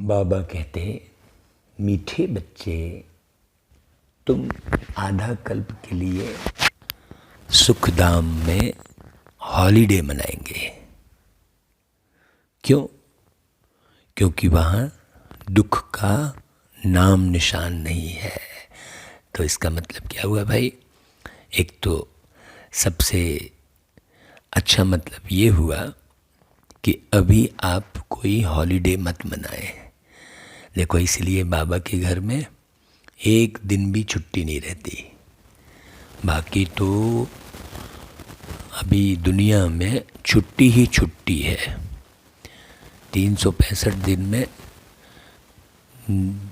बाबा कहते, मीठे बच्चे, तुम आधा कल्प के लिए सुखधाम में हॉलीडे मनाएंगे। क्यों? क्योंकि वहाँ दुख का नाम निशान नहीं है। तो इसका मतलब क्या हुआ भाई? एक तो सबसे अच्छा मतलब ये हुआ कि अभी आप कोई हॉलीडे मत मनाएं। देखो, इसलिए बाबा के घर में एक दिन भी छुट्टी नहीं रहती। बाकी तो अभी दुनिया में छुट्टी ही छुट्टी है। 365 दिन में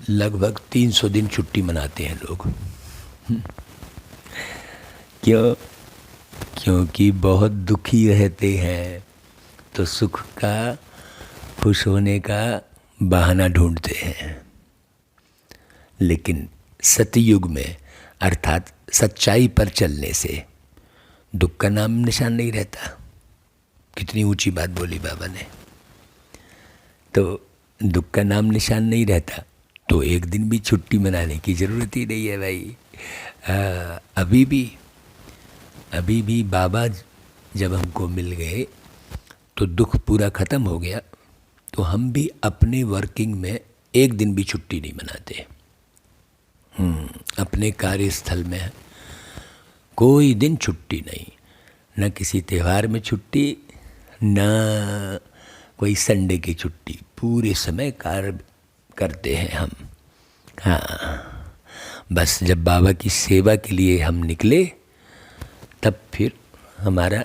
लगभग 300 दिन छुट्टी मनाते हैं लोग। क्यों? क्योंकि बहुत दुखी रहते हैं तो सुख का, खुश होने का बहाना ढूंढते हैं। लेकिन सतयुग में अर्थात सच्चाई पर चलने से दुख का नाम निशान नहीं रहता। कितनी ऊंची बात बोली बाबा ने। तो दुख का नाम निशान नहीं रहता तो एक दिन भी छुट्टी मनाने की ज़रूरत ही नहीं है भाई। अभी भी बाबा जब हमको मिल गए तो दुख पूरा ख़त्म हो गया, तो हम भी अपने वर्किंग में एक दिन भी छुट्टी नहीं मनाते। अपने कार्यस्थल में कोई दिन छुट्टी नहीं, न किसी त्यौहार में छुट्टी, न कोई संडे की छुट्टी। पूरे समय कार्य करते हैं हम। हाँ, बस जब बाबा की सेवा के लिए हम निकले तब फिर हमारा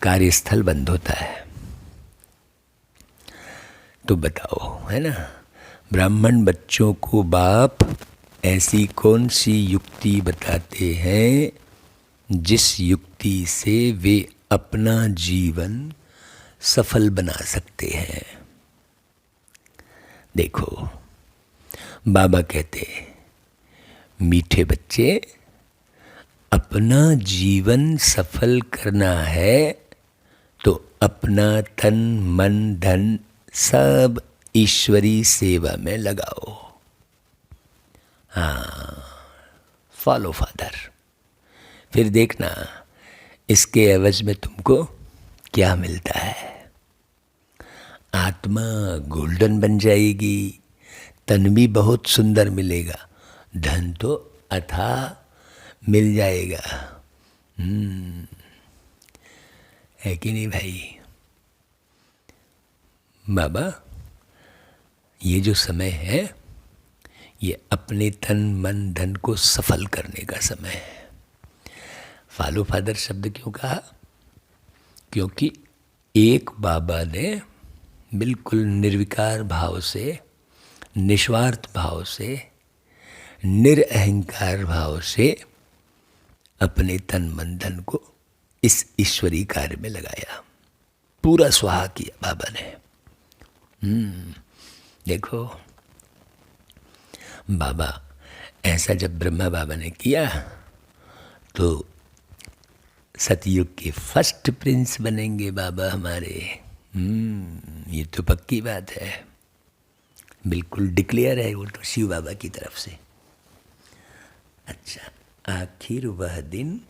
कार्यस्थल बंद होता है। तो बताओ, है ना, ब्राह्मण बच्चों को बाप ऐसी कौन सी युक्ति बताते हैं जिस युक्ति से वे अपना जीवन सफल बना सकते हैं? देखो, बाबा कहते, मीठे बच्चे, अपना जीवन सफल करना है तो अपना तन मन धन सब ईश्वरी सेवा में लगाओ। हाँ, फॉलो फादर। फिर देखना इसके एवज में तुमको क्या मिलता है। आत्मा गोल्डन बन जाएगी, तन भी बहुत सुंदर मिलेगा, धन तो अथाह मिल जाएगा। है कि नहीं भाई? बाबा, ये जो समय है ये अपने तन मन धन को सफल करने का समय है। फॉलो फादर शब्द क्यों कहा? क्योंकि एक बाबा ने बिल्कुल निर्विकार भाव से, निस्वार्थ भाव से, निरअहंकार भाव से अपने तन मन धन को इस ईश्वरी कार्य में लगाया। पूरा स्वाहा किया बाबा ने। देखो, बाबा ऐसा जब ब्रह्मा बाबा ने किया तो सतयुग के फर्स्ट प्रिंस बनेंगे बाबा हमारे। ये तो पक्की बात है, बिल्कुल डिक्लेयर है वो तो शिव बाबा की तरफ से। अच्छा, आखिर वह दिन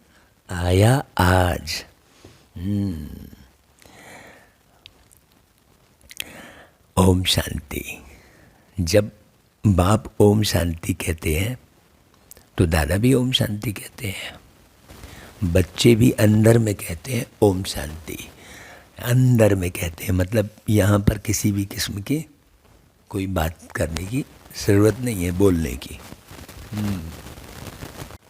आया आज। ओम शांति। जब बाप ओम शांति कहते हैं तो दादा भी ओम शांति कहते हैं, बच्चे भी अंदर में कहते हैं ओम शांति। अंदर में कहते हैं मतलब यहाँ पर किसी भी किस्म की कोई बात करने की ज़रूरत नहीं है, बोलने की।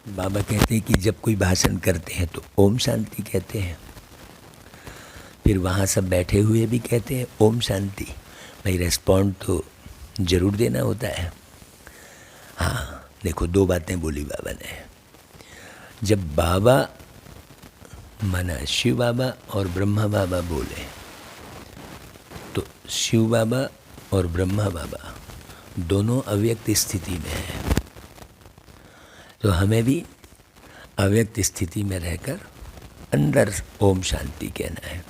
बाबा कहते हैं कि जब कोई भाषण करते हैं तो ओम शांति कहते हैं। फिर वहाँ सब बैठे हुए भी कहते हैं ओम शांति। भाई रेस्पॉन्ड तो ज़रूर देना होता है। हाँ, देखो, दो बातें बोली बाबा ने। जब बाबा माना शिव बाबा और ब्रह्मा बाबा बोले तो शिव बाबा और ब्रह्मा बाबा दोनों अव्यक्त स्थिति में हैं। तो हमें भी अव्यक्त स्थिति में रहकर अंदर ओम शांति कहना है।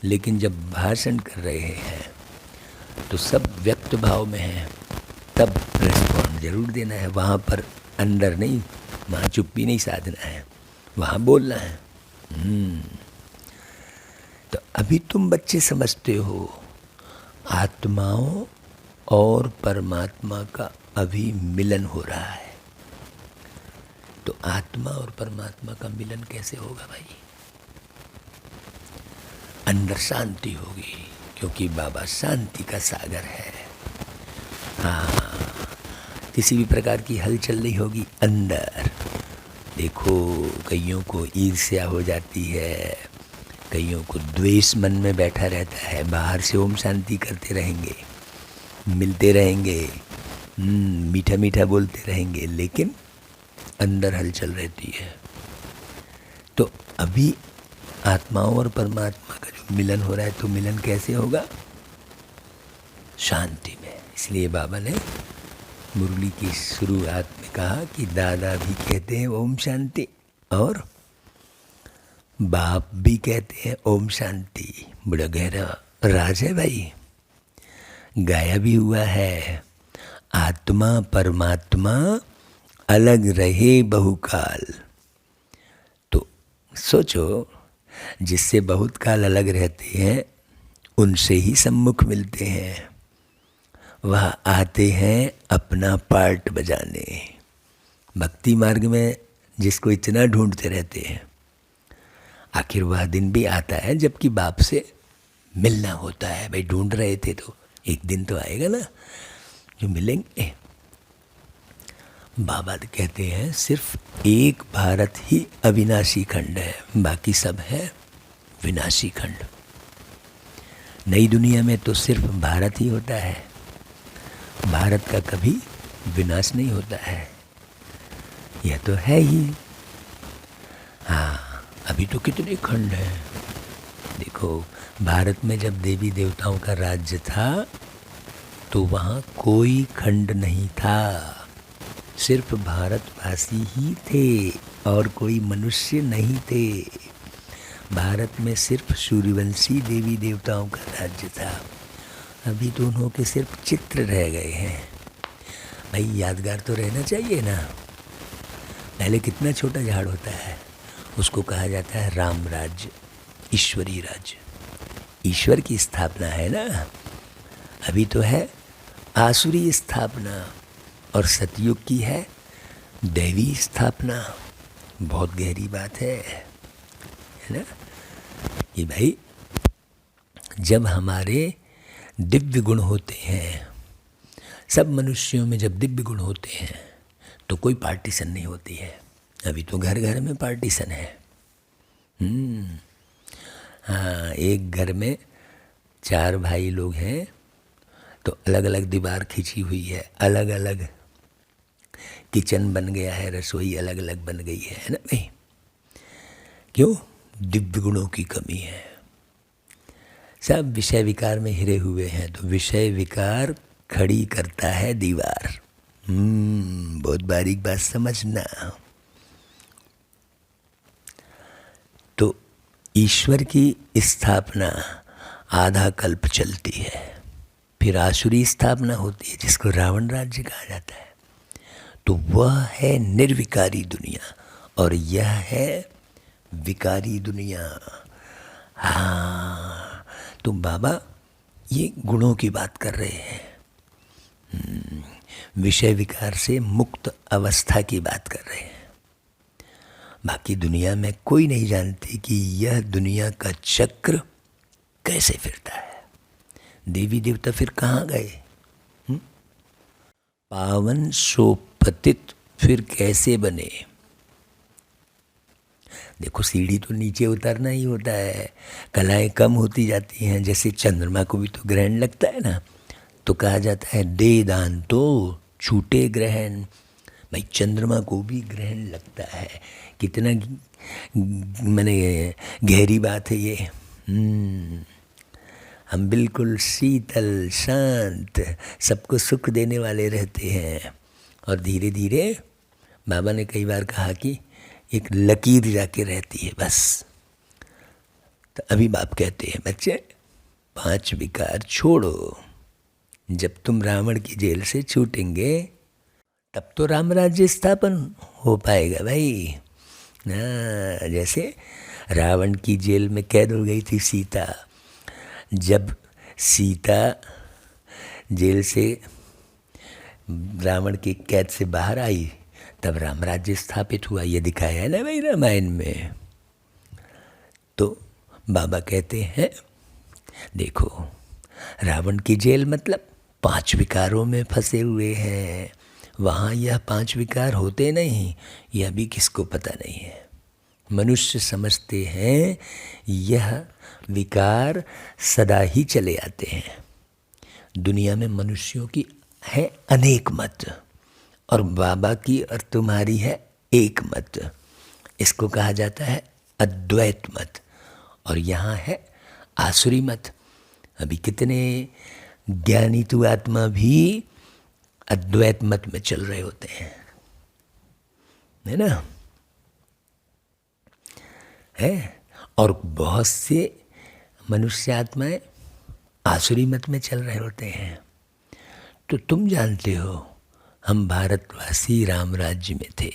लेकिन जब भाषण कर रहे हैं तो सब व्यक्त भाव में है, तब रेस्पॉन्ड जरूर देना है। वहाँ पर अंदर नहीं, वहाँ चुप्पी नहीं साधना है, वहाँ बोलना है। तो अभी तुम बच्चे समझते हो आत्माओं और परमात्मा का अभी मिलन हो रहा है। तो आत्मा और परमात्मा का मिलन कैसे होगा भाई? अंदर शांति होगी, क्योंकि बाबा शांति का सागर है। हाँ, किसी भी प्रकार की हलचल नहीं होगी अंदर। देखो, कईयों को ईर्ष्या हो जाती है, कईयों को द्वेष मन में बैठा रहता है। बाहर से ओम शांति करते रहेंगे, मिलते रहेंगे, मीठा मीठा बोलते रहेंगे, लेकिन अंदर हलचल रहती है। तो अभी आत्माओं और परमात्मा का जो मिलन हो रहा है, तो मिलन कैसे होगा? शांति में। इसलिए बाबा ने मुरली की शुरुआत में कहा कि दादा भी कहते हैं ओम शांति और बाप भी कहते हैं ओम शांति। बड़ा गहरा राज है भाई, गाया भी हुआ है। आत्मा परमात्मा अलग रहे बहुकाल। तो सोचो, जिससे बहुत काल अलग रहते हैं उनसे ही सम्मुख मिलते हैं। वह आते हैं अपना पार्ट बजाने। भक्ति मार्ग में जिसको इतना ढूंढते रहते हैं, आखिर वह दिन भी आता है जबकि बाप से मिलना होता है। भाई ढूंढ रहे थे तो एक दिन तो आएगा ना जो मिलेंगे। बाबा कहते हैं सिर्फ एक भारत ही अविनाशी खंड है, बाकी सब है विनाशी खंड। नई दुनिया में तो सिर्फ भारत ही होता है, भारत का कभी विनाश नहीं होता है। यह तो है ही। हाँ, अभी तो कितने खंड हैं। देखो, भारत में जब देवी देवताओं का राज्य था तो वहाँ कोई खंड नहीं था, सिर्फ भारतवासी ही थे और कोई मनुष्य नहीं थे। भारत में सिर्फ सूर्यवंशी देवी देवताओं का राज्य था। अभी तो उन्हों के सिर्फ चित्र रह गए हैं। भाई यादगार तो रहना चाहिए ना। पहले कितना छोटा झाड़ होता है, उसको कहा जाता है राम राज्य, ईश्वरी राज्य। ईश्वर की स्थापना है ना। अभी तो है आसुरी स्थापना, और सतयुग की है दैवी स्थापना। बहुत गहरी बात है ना। कि भाई जब हमारे दिव्य गुण होते हैं, सब मनुष्यों में जब दिव्य गुण होते हैं तो कोई पार्टीशन नहीं होती है। अभी तो घर घर में पार्टीशन है। हाँ, एक घर में 4 भाई लोग हैं तो अलग अलग दीवार खींची हुई है, अलग अलग किचन बन गया है, रसोई अलग अलग बन गई है ना भाई। क्यों? दिव्य गुणों की कमी है। सब विषय विकार में हिरे हुए हैं, तो विषय विकार खड़ी करता है दीवार। बहुत बारीक बात समझना। तो ईश्वर की स्थापना आधा कल्प चलती है, फिर आसुरी स्थापना होती है जिसको रावण राज्य कहा जाता है। तो वह है निर्विकारी दुनिया और यह है विकारी दुनिया। हाँ, तो बाबा ये गुणों की बात कर रहे हैं, विषय विकार से मुक्त अवस्था की बात कर रहे हैं। बाकी दुनिया में कोई नहीं जानती कि यह दुनिया का चक्र कैसे फिरता है। देवी देवता फिर कहाँ गए? पावन सोपतित फिर कैसे बने? देखो, सीढ़ी तो नीचे उतरना ही होता है, कलाएं कम होती जाती हैं। जैसे चंद्रमा को भी तो ग्रहण लगता है ना, तो कहा जाता है दे दान तो छूटे ग्रहण। भाई चंद्रमा को भी ग्रहण लगता है। कितना मैंने गहरी बात है ये। हम बिल्कुल शीतल शांत, सबको सुख देने वाले रहते हैं, और धीरे धीरे बाबा ने कई बार कहा कि एक लकीर जाके रहती है बस। तो अभी बाप कहते हैं बच्चे 5 विकार छोड़ो, जब तुम रावण की जेल से छूटेंगे तब तो राम राज्य स्थापन हो पाएगा भाई। जैसे रावण की जेल में कैद हो गई थी सीता, जब सीता जेल से रावण की कैद से बाहर आई तब राम राज्य स्थापित हुआ। ये दिखाया है ना भाई रामायण में। तो बाबा कहते हैं देखो, रावण की जेल मतलब 5 विकारों में फंसे हुए हैं। वहाँ यह 5 विकार होते नहीं, यह भी किसको पता नहीं है। मनुष्य समझते हैं यह विकार सदा ही चले आते हैं। दुनिया में मनुष्यों की है अनेक मत, और बाबा की और तुम्हारी है एक मत। इसको कहा जाता है अद्वैत मत, और यहाँ है आसुरी मत। अभी कितने ज्ञानी तु आत्मा भी अद्वैत मत में चल रहे होते हैं, है ना, है। और बहुत से मनुष्य आत्माएं आसुरी मत में चल रहे होते हैं। तो तुम जानते हो हम भारतवासी राम राज्य में थे,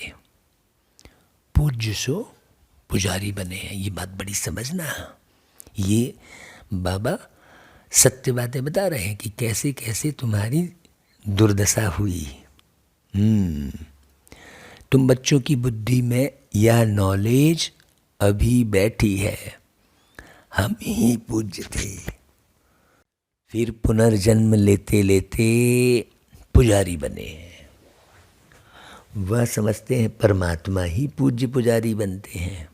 पूज्य सो पुजारी बने हैं। ये बात बड़ी समझना। ये बाबा सत्य बातें बता रहे हैं कि कैसे कैसे तुम्हारी दुर्दशा हुई। तुम बच्चों की बुद्धि में यह नॉलेज अभी बैठी है। हम ही पूज्य थे, फिर पुनर्जन्म लेते लेते पुजारी बने हैं। वह समझते हैं परमात्मा ही पूज्य पुजारी बनते हैं,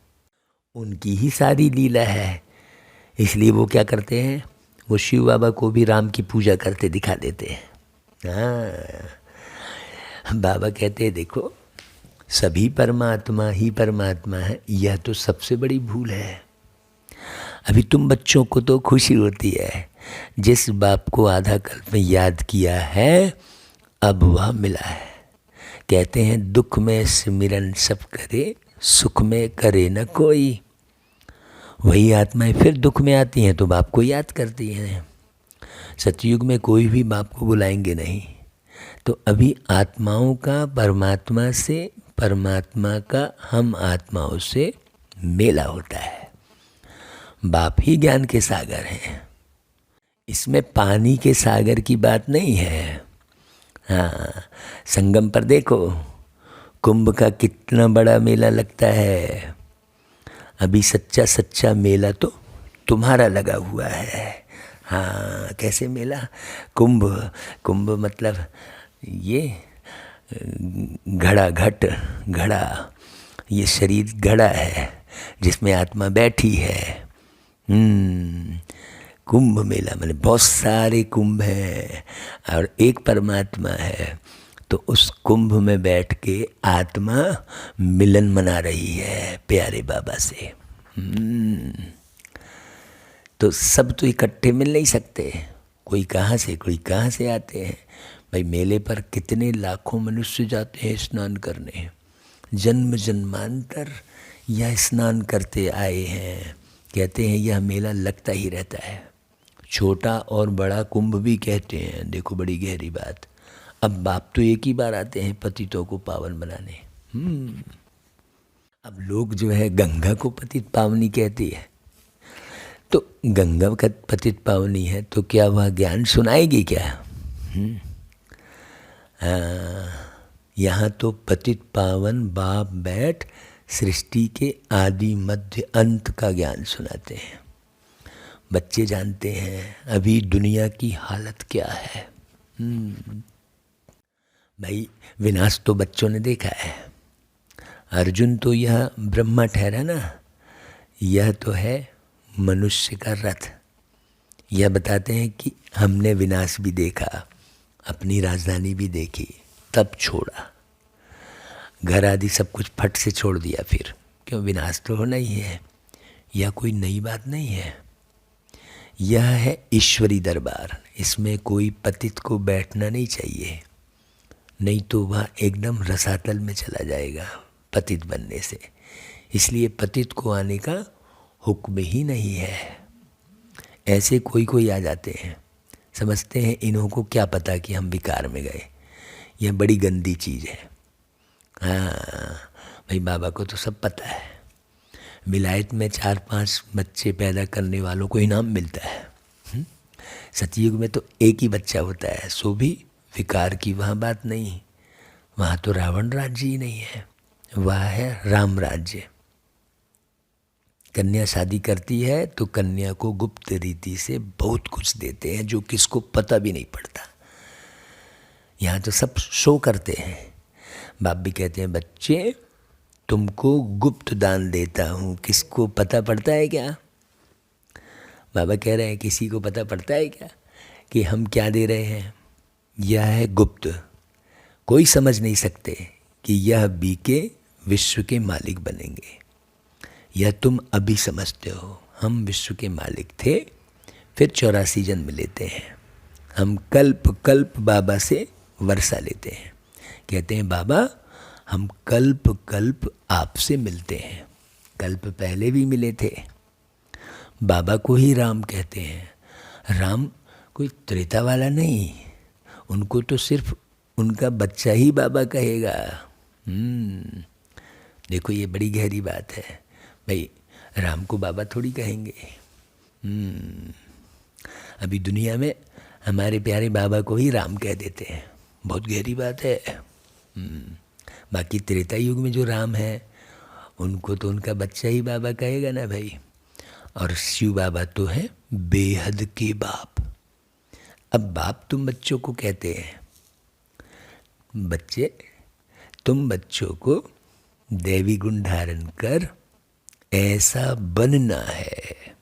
उनकी ही सारी लीला है। इसलिए वो क्या करते हैं, वो शिव बाबा को भी राम की पूजा करते दिखा देते हैं। बाबा कहते हैं देखो, सभी परमात्मा ही परमात्मा है। यह तो सबसे बड़ी भूल है। अभी तुम बच्चों को तो खुशी होती है, जिस बाप को आधा कल्प में याद किया है अब वह मिला है। कहते हैं दुख में सिमरन सब करे, सुख में करे न कोई। वही आत्माएं फिर दुख में आती हैं तो बाप को याद करती हैं। सतयुग में कोई भी बाप को बुलाएंगे नहीं। तो अभी आत्माओं का परमात्मा से, परमात्मा का हम आत्माओं से मेला होता है। बाप ही ज्ञान के सागर हैं। इसमें पानी के सागर की बात नहीं है। हाँ, संगम पर देखो कुंभ का कितना बड़ा मेला लगता है। अभी सच्चा सच्चा मेला तो तुम्हारा लगा हुआ है। हाँ, कैसे मेला? कुंभ, कुंभ मतलब ये घड़ा, ये शरीर घड़ा है जिसमें आत्मा बैठी है। कुंभ मेला मतलब बहुत सारे कुंभ हैं और एक परमात्मा है। तो उस कुंभ में बैठ के आत्मा मिलन मना रही है प्यारे बाबा से। तो सब तो इकट्ठे मिल नहीं सकते, कोई कहाँ से आते हैं। भाई मेले पर कितने लाखों मनुष्य जाते हैं स्नान करने, जन्म जन्मांतर यह स्नान करते आए हैं। कहते हैं यह मेला लगता ही रहता है। छोटा और बड़ा कुंभ भी कहते हैं। देखो बड़ी गहरी बात। अब बाप तो एक ही बार आते हैं पतितों को पावन बनाने। अब लोग जो है गंगा को पतित पावनी कहती है। तो गंगा का पतित पावनी है तो क्या वह ज्ञान सुनाएगी क्या? यहाँ तो पतित पावन बाप बैठ सृष्टि के आदि मध्य अंत का ज्ञान सुनाते हैं। बच्चे जानते हैं अभी दुनिया की हालत क्या है। भाई विनाश तो बच्चों ने देखा है। अर्जुन तो यह ब्रह्मा ठहरा ना, यह तो है मनुष्य का रथ। यह बताते हैं कि हमने विनाश भी देखा, अपनी राजधानी भी देखी, तब छोड़ा। घर आदि सब कुछ फट से छोड़ दिया फिर, क्यों? विनाश तो होना ही है। यह कोई नई बात नहीं है। यह है ईश्वरी दरबार। इसमें कोई पतित को बैठना नहीं चाहिए, नहीं तो वह एकदम रसातल में चला जाएगा पतित बनने से। इसलिए पतित को आने का हुक्म ही नहीं है। ऐसे कोई आ जाते हैं, समझते हैं इन्हों को क्या पता कि हम विकार में गए। यह बड़ी गंदी चीज़ है। हाँ भाई, बाबा को तो सब पता है। विलायत में 4-5 बच्चे पैदा करने वालों को इनाम मिलता है। सतयुग में तो एक ही बच्चा होता है, सो भी विकार की वहाँ बात नहीं। वहाँ तो रावण राज्य ही नहीं है, वहाँ है राम राज्य। कन्या शादी करती है तो कन्या को गुप्त रीति से बहुत कुछ देते हैं जो किसको पता भी नहीं पड़ता। यहाँ तो सब शो करते हैं। बाप भी कहते हैं बच्चे तुमको गुप्त दान देता हूँ, किसको पता पड़ता है क्या? बाबा कह रहे हैं किसी को पता पड़ता है क्या कि हम क्या दे रहे हैं? यह है गुप्त, कोई समझ नहीं सकते कि यह बीके विश्व के मालिक बनेंगे। यह तुम अभी समझते हो, हम विश्व के मालिक थे, फिर 84 जन्म लेते हैं। हम कल्प कल्प बाबा से वर्षा लेते हैं। कहते हैं बाबा हम कल्प कल्प आपसे मिलते हैं। कल्प पहले भी मिले थे। बाबा को ही राम कहते हैं। राम कोई त्रेता वाला नहीं, उनको तो सिर्फ उनका बच्चा ही बाबा कहेगा। देखो ये बड़ी गहरी बात है भाई, राम को बाबा थोड़ी कहेंगे। अभी दुनिया में हमारे प्यारे बाबा को ही राम कह देते हैं, बहुत गहरी बात है। बाकी त्रेता युग में जो राम है उनको तो उनका बच्चा ही बाबा कहेगा ना भाई। और शिव बाबा तो है बेहद के बाप। अब बाप तुम बच्चों को कहते हैं, बच्चे तुम बच्चों को दैवी गुण धारण कर ऐसा बनना है।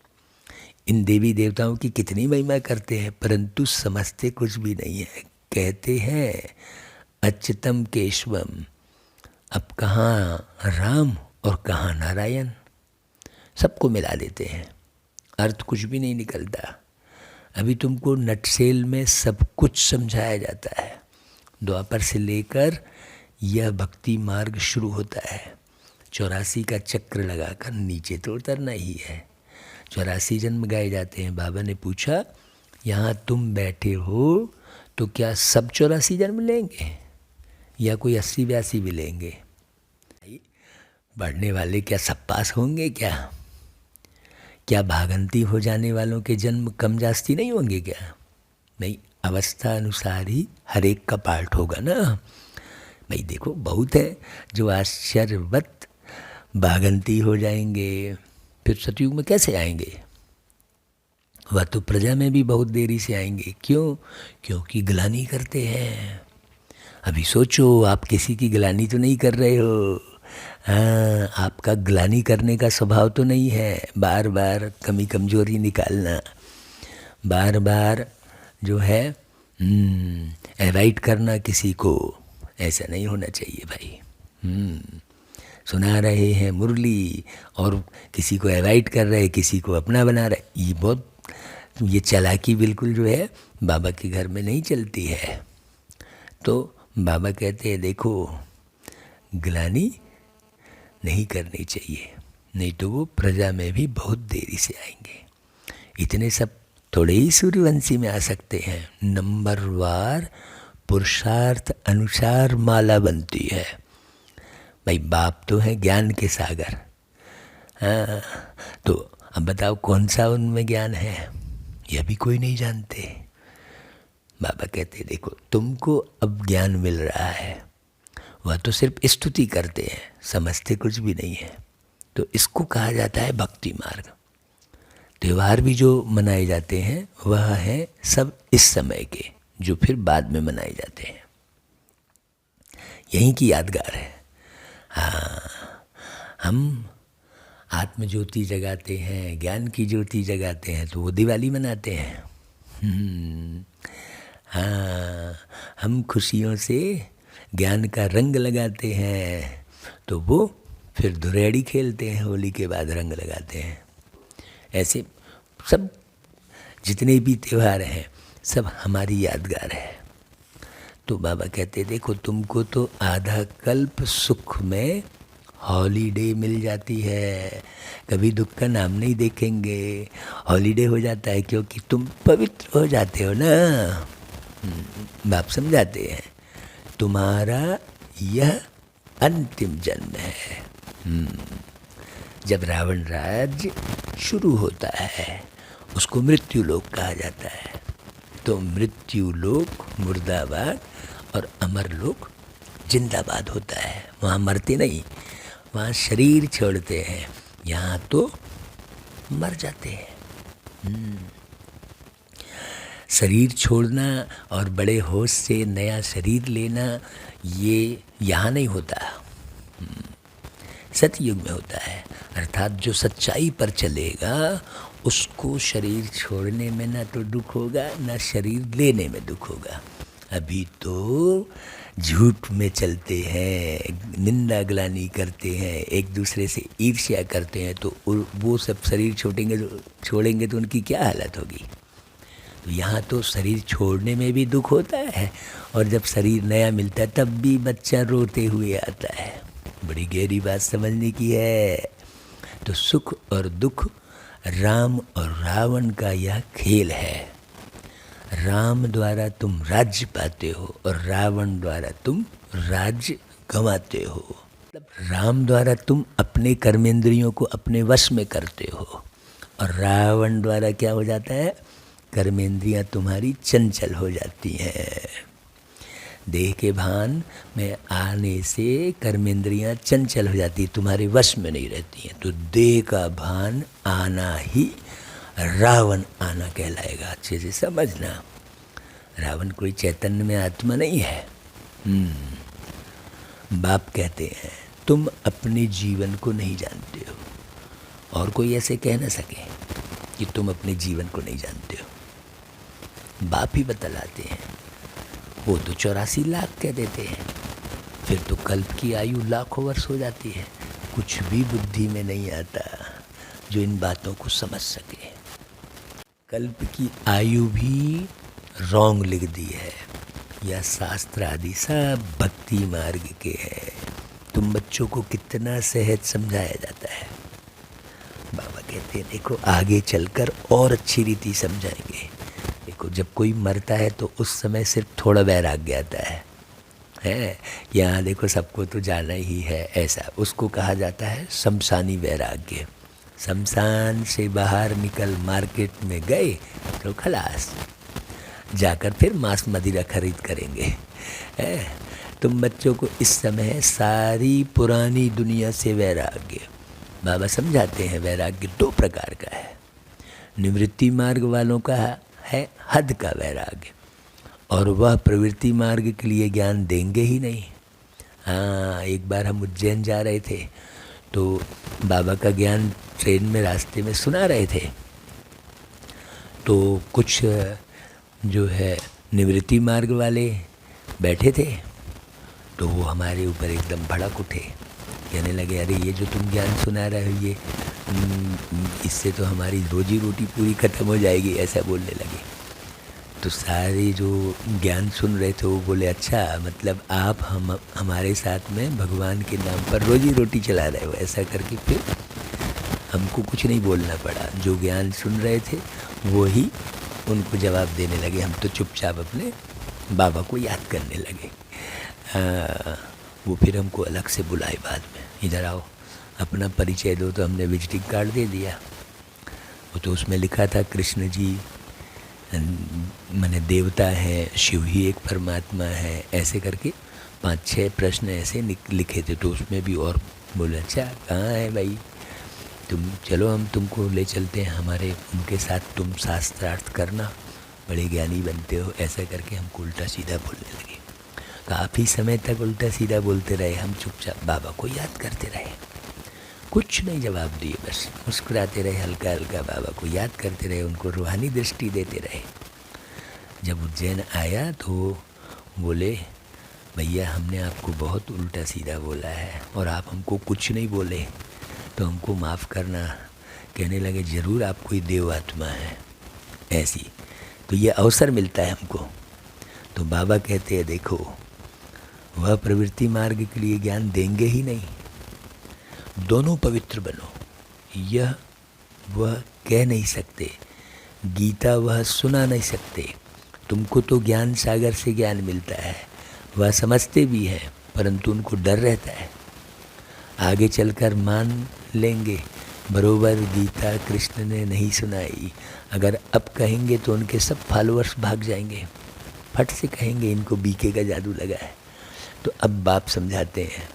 इन देवी देवताओं की कितनी महिमा करते हैं परंतु समझते कुछ भी नहीं है। कहते हैं अच्युतम केशवम, अब कहाँ राम और कहाँ नारायण, सबको मिला देते हैं, अर्थ कुछ भी नहीं निकलता। अभी तुमको नटसेल में सब कुछ समझाया जाता है। द्वापर से लेकर यह भक्ति मार्ग शुरू होता है। 84 का चक्र लगाकर नीचे तो उतरना ही है। 84 जन्म गाए जाते हैं। बाबा ने पूछा यहाँ तुम बैठे हो तो क्या सब 84 जन्म लेंगे या कोई 80-82 भी लेंगे? बढ़ने वाले क्या सब पास होंगे क्या? क्या भागंती हो जाने वालों के जन्म कम जास्ती नहीं होंगे क्या? नहीं, अवस्था अनुसार ही हर एक का पार्ट होगा ना भाई। देखो बहुत है जो आश्चर्यवत भागंती हो जाएंगे, फिर सतयुग में कैसे आएंगे? वह तो प्रजा में भी बहुत देरी से आएंगे। क्यों? क्योंकि ग्लानि करते हैं। अभी सोचो आप किसी की ग्लानि तो नहीं कर रहे हो। हाँ, आपका ग्लानि करने का स्वभाव तो नहीं है, बार बार कमी कमजोरी निकालना, बार बार जो है एवॉइड करना किसी को, ऐसा नहीं होना चाहिए भाई। सुना रहे हैं मुरली और किसी को एवॉइड कर रहे, किसी को अपना बना रहे, ये चालाकी बिल्कुल जो है बाबा के घर में नहीं चलती है। तो बाबा कहते हैं देखो ग्लानि नहीं करनी चाहिए, नहीं तो वो प्रजा में भी बहुत देरी से आएंगे। इतने सब थोड़े ही सूर्यवंशी में आ सकते हैं। नंबरवार पुरुषार्थ अनुसार माला बनती है भाई। बाप तो है ज्ञान के सागर। हाँ, तो अब बताओ कौन सा उनमें ज्ञान है, यह भी कोई नहीं जानते। बाबा कहते देखो तुमको अब ज्ञान मिल रहा है, वह तो सिर्फ स्तुति करते हैं, समझते कुछ भी नहीं है। तो इसको कहा जाता है भक्ति मार्ग। त्यौहार भी जो मनाए जाते हैं वह है सब इस समय के, जो फिर बाद में मनाए जाते हैं। यहीं की यादगार है। हाँ, हम आत्म ज्योति जगाते हैं, ज्ञान की ज्योति जगाते हैं तो वो दिवाली मनाते हैं। हाँ, हम खुशियों से ज्ञान का रंग लगाते हैं तो वो फिर धुरेड़ी खेलते हैं, होली के बाद रंग लगाते हैं। ऐसे सब जितने भी त्यौहार हैं सब हमारी यादगार है। तो बाबा कहते देखो तुमको तो आधा कल्प सुख में हॉलीडे मिल जाती है, कभी दुख का नाम नहीं देखेंगे। हॉलीडे हो जाता है क्योंकि तुम पवित्र हो जाते हो ना। बाप समझाते हैं, तुम्हारा यह अंतिम जन्म है। जब रावण राज्य शुरू होता है उसको मृत्यु लोक कहा जाता है। तो मृत्यु लोक मुर्दाबाद और अमर लोक जिंदाबाद होता है। वहाँ मरते नहीं, वहाँ शरीर छोड़ते हैं, यहाँ तो मर जाते हैं। शरीर छोड़ना और बड़े होश से नया शरीर लेना ये यहाँ नहीं होता, सतयुग में होता है। अर्थात जो सच्चाई पर चलेगा उसको शरीर छोड़ने में ना तो दुख होगा ना शरीर लेने में दुख होगा। अभी तो झूठ में चलते हैं, निंदा ग्लानि करते हैं, एक दूसरे से ईर्ष्या करते हैं, तो वो सब शरीर छोड़ेंगे तो उनकी क्या हालत होगी। तो यहाँ तो शरीर छोड़ने में भी दुख होता है और जब शरीर नया मिलता है तब भी बच्चा रोते हुए आता है। बड़ी गहरी बात समझने की है। तो सुख और दुख, राम और रावण का यह खेल है। राम द्वारा तुम राज्य पाते हो और रावण द्वारा तुम राज्य गंवाते हो। राम द्वारा तुम अपने कर्मेंद्रियों को अपने वश में करते हो और रावण द्वारा क्या हो जाता है, कर्मेंद्रियां तुम्हारी चंचल हो जाती हैं। देह के भान में आने से कर्मेंद्रियां चंचल हो जाती, तुम्हारे वश में नहीं रहती हैं। तो देह का भान आना ही रावण आना कहलाएगा। अच्छे से समझना, रावण कोई चैतन्य में आत्मा नहीं है। बाप कहते हैं तुम अपने जीवन को नहीं जानते हो और कोई ऐसे कह न सके कि तुम अपने जीवन को नहीं जानते हो। बाप ही बतलाते हैं। वो तो 84 लाख कह देते हैं, फिर तो कल्प की आयु लाखों वर्ष हो जाती है। कुछ भी बुद्धि में नहीं आता जो इन बातों को समझ सके। कल्प की आयु भी रॉन्ग लिख दी है। यह शास्त्र आदि सब भक्ति मार्ग के है। तुम बच्चों को कितना सहज समझाया जाता है। बाबा कहते हैं देखो आगे चलकर और अच्छी रीति समझाएंगे। देखो जब कोई मरता है तो उस समय सिर्फ थोड़ा वैराग्य आता है। यहाँ देखो सबको तो जाना ही है, ऐसा उसको कहा जाता है शमशानी वैराग्य। शमशान से बाहर निकल मार्केट में गए तो खलास, जाकर फिर मांस मदिरा खरीद करेंगे। तुम बच्चों को इस समय सारी पुरानी दुनिया से वैराग्य। बाबा समझाते हैं वैराग्य 2 प्रकार का है। निवृत्ति मार्ग वालों का है हद का वैराग्य और वह प्रवृत्ति मार्ग के लिए ज्ञान देंगे ही नहीं। हाँ, एक बार हम उज्जैन जा रहे थे तो बाबा का ज्ञान ट्रेन में रास्ते में सुना रहे थे। तो कुछ जो है निवृत्ति मार्ग वाले बैठे थे तो वो हमारे ऊपर एकदम भड़क उठे, कहने लगे अरे ये जो तुम ज्ञान सुना रहे हो ये इससे तो हमारी रोजी रोटी पूरी ख़त्म हो जाएगी, ऐसा बोलने लगे। तो सारे जो ज्ञान सुन रहे थे वो बोले अच्छा मतलब आप हमारे साथ में भगवान के नाम पर रोजी रोटी चला रहे हो। ऐसा करके फिर हमको कुछ नहीं बोलना पड़ा, जो ज्ञान सुन रहे थे वो ही उनको जवाब देने लगे। हम तो चुपचाप अपने बाबा को याद करने लगे। वो फिर हमको अलग से बुलाए बाद में, इधर आओ अपना परिचय दो। तो हमने विजिटिंग कार्ड दे दिया। वो तो उसमें लिखा था कृष्ण जी माने देवता है, शिव ही एक परमात्मा है, ऐसे करके 5-6 प्रश्न ऐसे लिखे थे। तो उसमें भी और बोले अच्छा कहाँ है भाई तुम, चलो हम तुमको ले चलते हैं हमारे उनके साथ, तुम शास्त्रार्थ करना, बड़े ज्ञानी बनते हो। ऐसा करके हमको उल्टा सीधा बोलने लगे। काफ़ी समय तक उल्टा सीधा बोलते रहे। हम चुपचाप बाबा को याद करते रहे, कुछ नहीं जवाब दिए, बस मुस्कुराते रहे, हल्का हल्का बाबा को याद करते रहे, उनको रूहानी दृष्टि देते रहे। जब उज्जैन आया तो बोले भैया हमने आपको बहुत उल्टा सीधा बोला है और आप हमको कुछ नहीं बोले तो हमको माफ़ करना। कहने लगे ज़रूर आप कोई देव आत्मा है ऐसी, तो ये अवसर मिलता है हमको। तो बाबा कहते हैं देखो वह प्रवृत्ति मार्ग के लिए ज्ञान देंगे ही नहीं, दोनों पवित्र बनो। यह वह कह नहीं सकते, गीता वह सुना नहीं सकते। तुमको तो ज्ञान सागर से ज्ञान मिलता है, वह समझते भी हैं, परंतु उनको डर रहता है। आगे चलकर मान लेंगे बरोबर गीता कृष्ण ने नहीं सुनाई। अगर अब कहेंगे तो उनके सब फॉलोअर्स भाग जाएंगे, फट से कहेंगे इनको बीके का जादू लगा है। तो अब बाप समझाते हैं,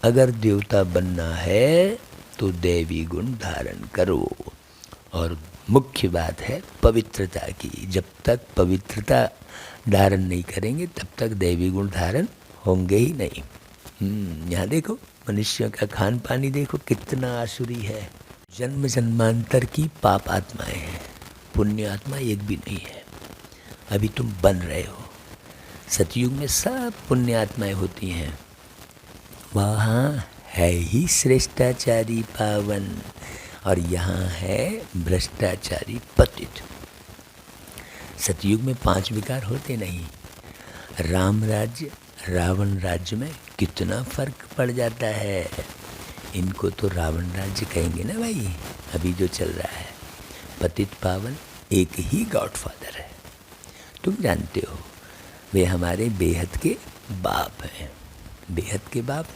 अगर देवता बनना है तो दैवी गुण धारण करो। और मुख्य बात है पवित्रता की। जब तक पवित्रता धारण नहीं करेंगे तब तक दैवी गुण धारण होंगे ही नहीं। यहाँ देखो मनुष्यों का खान पानी देखो कितना आसुरी है। जन्म जन्मांतर की पाप आत्माएं हैं, पुण्य आत्मा एक भी नहीं है। अभी तुम बन रहे हो। सतयुग में सब पुण्य आत्माएं होती हैं, वहाँ है ही श्रेष्ठाचारी पावन, और यहाँ है भ्रष्टाचारी पतित। सतयुग में 5 विकार होते नहीं। राम राज्य रावण राज्य में कितना फर्क पड़ जाता है। इनको तो रावण राज्य कहेंगे ना भाई, अभी जो चल रहा है। पतित पावन एक ही गॉडफादर है, तुम जानते हो। वे हमारे बेहद के बाप हैं। बेहद के बाप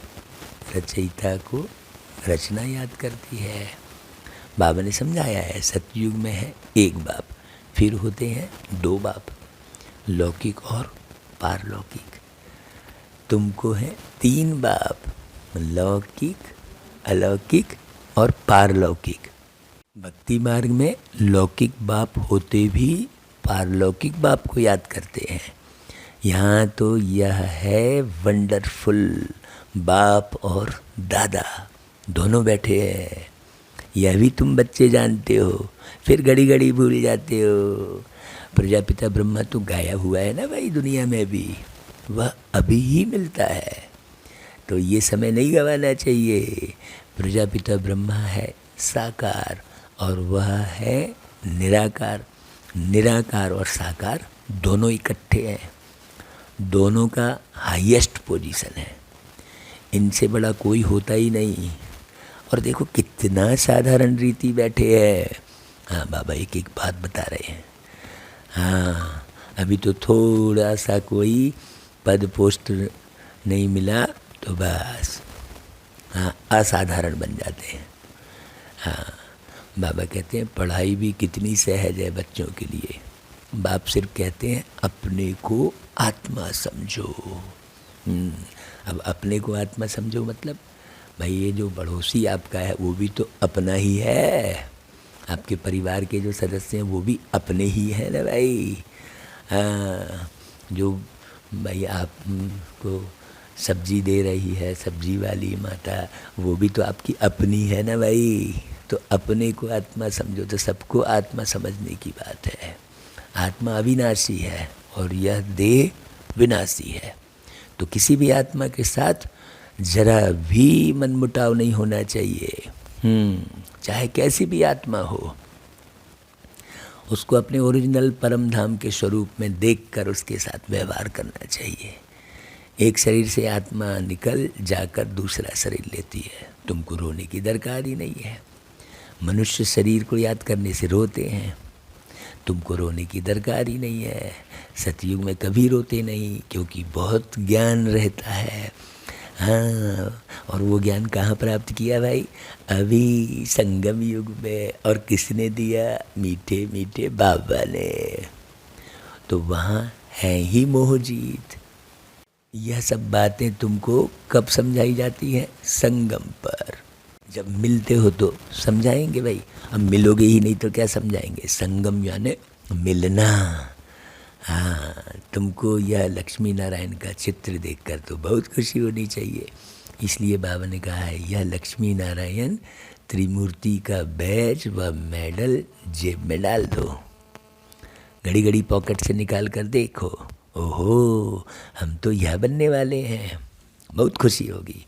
रचयिता को रचना याद करती है। बाबा ने समझाया है, सतयुग में है एक बाप, फिर होते हैं 2 बाप, लौकिक और पारलौकिक। तुमको है 3 बाप, लौकिक, अलौकिक और पारलौकिक। भक्ति मार्ग में लौकिक बाप होते भी पारलौकिक बाप को याद करते हैं। यहाँ तो यह है वंडरफुल, बाप और दादा दोनों बैठे हैं। यह भी तुम बच्चे जानते हो, फिर घड़ी घड़ी भूल जाते हो। प्रजापिता ब्रह्मा तो गाया हुआ है ना भाई दुनिया में भी, वह अभी ही मिलता है, तो ये समय नहीं गंवाना चाहिए। प्रजापिता ब्रह्मा है साकार और वह है निराकार। निराकार और साकार दोनों इकट्ठे हैं, दोनों का हाईएस्ट पोजीशन है। इनसे बड़ा कोई होता ही नहीं। और देखो कितना साधारण रीति बैठे हैं। हाँ बाबा एक एक बात बता रहे हैं। हाँ अभी तो थोड़ा सा कोई पद पोस्ट नहीं मिला तो बस हाँ असाधारण बन जाते हैं। हाँ बाबा कहते हैं पढ़ाई भी कितनी सहज है बच्चों के लिए। बाप सिर्फ कहते हैं अपने को आत्मा समझो। अब अपने को आत्मा समझो मतलब भाई ये जो पड़ोसी आपका है वो भी तो अपना ही है। आपके परिवार के जो सदस्य हैं वो भी अपने ही हैं ना भाई। हाँ जो भाई आपको सब्जी दे रही है, सब्जी वाली माता, वो भी तो आपकी अपनी है ना भाई। तो अपने को आत्मा समझो। तो सबको आत्मा समझने की बात है। आत्मा अविनाशी है और यह देह विनाशी है। तो किसी भी आत्मा के साथ जरा भी मनमुटाव नहीं होना चाहिए। चाहे कैसी भी आत्मा हो, उसको अपने ओरिजिनल परम धाम के स्वरूप में देखकर उसके साथ व्यवहार करना चाहिए। एक शरीर से आत्मा निकल जाकर दूसरा शरीर लेती है, तुमको रोने की दरकार ही नहीं है। मनुष्य शरीर को याद करने से रोते हैं, तुमको रोने की दरकार ही नहीं है। सतयुग में कभी रोते नहीं क्योंकि बहुत ज्ञान रहता है। हाँ और वो ज्ञान कहाँ प्राप्त किया भाई? अभी संगम युग में। और किसने दिया? मीठे मीठे बाबा ने। तो वहाँ है ही मोह जीत। यह सब बातें तुमको कब समझाई जाती हैं? संगम पर। जब मिलते हो तो समझाएंगे भाई। अब मिलोगे ही नहीं तो क्या समझाएंगे? संगम यानी मिलना। हाँ तुमको यह लक्ष्मी नारायण का चित्र देखकर तो बहुत खुशी होनी चाहिए। इसलिए बाबा ने कहा है यह लक्ष्मी नारायण त्रिमूर्ति का बैज व मेडल जेब में डाल दो। घड़ी घड़ी पॉकेट से निकाल कर देखो, ओहो हम तो यह बनने वाले हैं। बहुत खुशी होगी।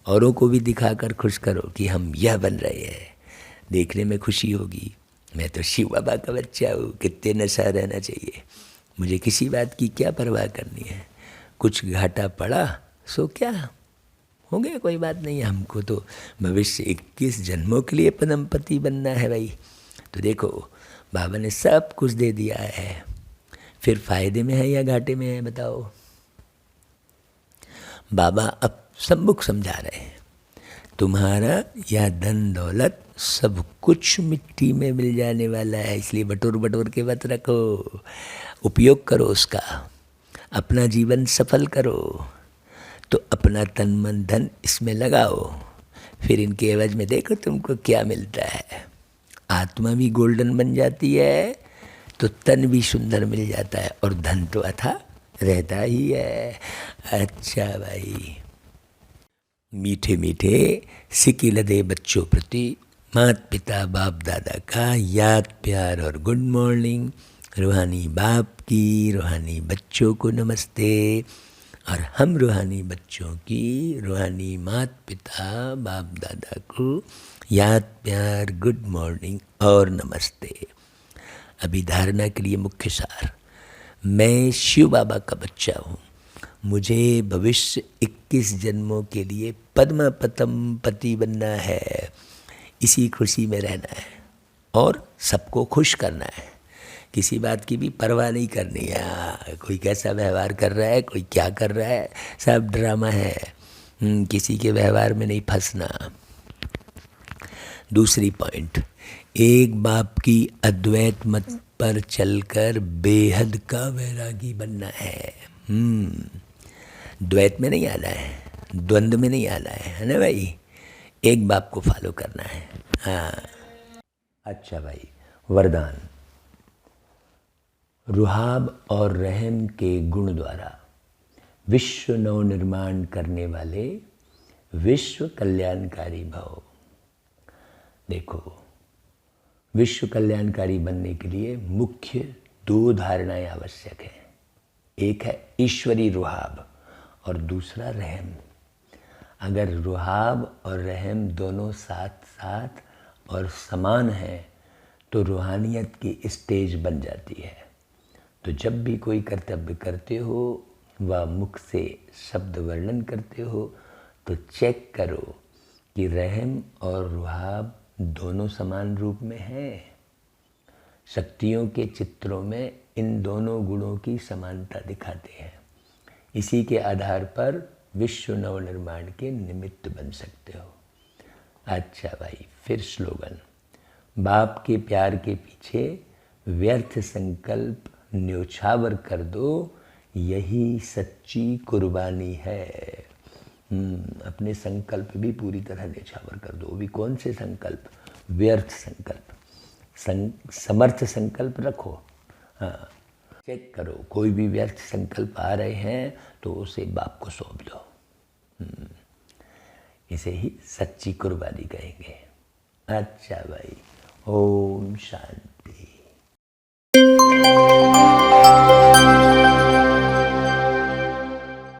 औरों को भी दिखाकर खुश करो कि हम यह बन रहे हैं, देखने में खुशी होगी। मैं तो शिव बाबा का बच्चा हूँ, कितने नशा रहना चाहिए। मुझे किसी बात की क्या परवाह करनी है। कुछ घाटा पड़ा सो क्या हो गया, कोई बात नहीं, हमको तो भविष्य 21 जन्मों के लिए पद्मपति बनना है भाई। तो देखो बाबा ने सब कुछ दे दिया है, फिर फायदे में है या घाटे में है बताओ। बाबा अब सम्मुख समझा रहे हैं, तुम्हारा यह धन दौलत सब कुछ मिट्टी में मिल जाने वाला है, इसलिए बटोर बटोर के मत रखो, उपयोग करो उसका, अपना जीवन सफल करो। तो अपना तन मन धन इसमें लगाओ, फिर इनके एवज में देखो तुमको क्या मिलता है। आत्मा भी गोल्डन बन जाती है, तो तन भी सुंदर मिल जाता है, और धन तो अथा रहता ही है। अच्छा भाई, मीठे मीठे सिक्के लदे बच्चों प्रति माता पिता बाप दादा का याद प्यार और गुड मॉर्निंग। रूहानी बाप की रूहानी बच्चों को नमस्ते, और हम रूहानी बच्चों की रूहानी माता पिता बाप दादा को याद प्यार गुड मॉर्निंग और नमस्ते। अभी धारणा के लिए मुख्य सार, मैं शिव बाबा का बच्चा हूँ, मुझे भविष्य 21 जन्मों के लिए पद्म पति बनना है, इसी खुशी में रहना है और सबको खुश करना है, किसी बात की भी परवाह नहीं करनी है। कोई कैसा व्यवहार कर रहा है, कोई क्या कर रहा है, सब ड्रामा है, किसी के व्यवहार में नहीं फंसना। दूसरी पॉइंट, एक बाप की अद्वैत मत पर चलकर बेहद का वैरागी बनना है। द्वैत में नहीं आना है, द्वंद्व में नहीं आना है ना भाई, एक बाप को फॉलो करना है। हाँ अच्छा भाई, वरदान, रुहाब और रहम के गुण द्वारा विश्व नव निर्माण करने वाले विश्व कल्याणकारी भव। देखो, विश्व कल्याणकारी बनने के लिए मुख्य 2 धारणाएं आवश्यक हैं। एक है ईश्वरी रुहाब और दूसरा रहम। अगर रुहाब और रहम दोनों साथ साथ और समान हैं तो रूहानियत की स्टेज बन जाती है। तो जब भी कोई कर्तव्य करते हो व मुख से शब्द वर्णन करते हो तो चेक करो कि रहम और रुहाब दोनों समान रूप में हैं। शक्तियों के चित्रों में इन दोनों गुणों की समानता दिखाते हैं। इसी के आधार पर विश्व नवनिर्माण के निमित्त बन सकते हो। अच्छा भाई, फिर स्लोगन, बाप के प्यार के पीछे व्यर्थ संकल्प न्योछावर कर दो, यही सच्ची कुर्बानी है। अपने संकल्प भी पूरी तरह न्योछावर कर दो। भी कौन से संकल्प? व्यर्थ संकल्प। समर्थ संकल्प रखो। हाँ, चेक करो, कोई भी व्यर्थ संकल्प आ रहे हैं तो उसे बाप को सौंप दो। इसे ही सच्ची कुर्बानी कहेंगे। अच्छा भाई, ओम शांति।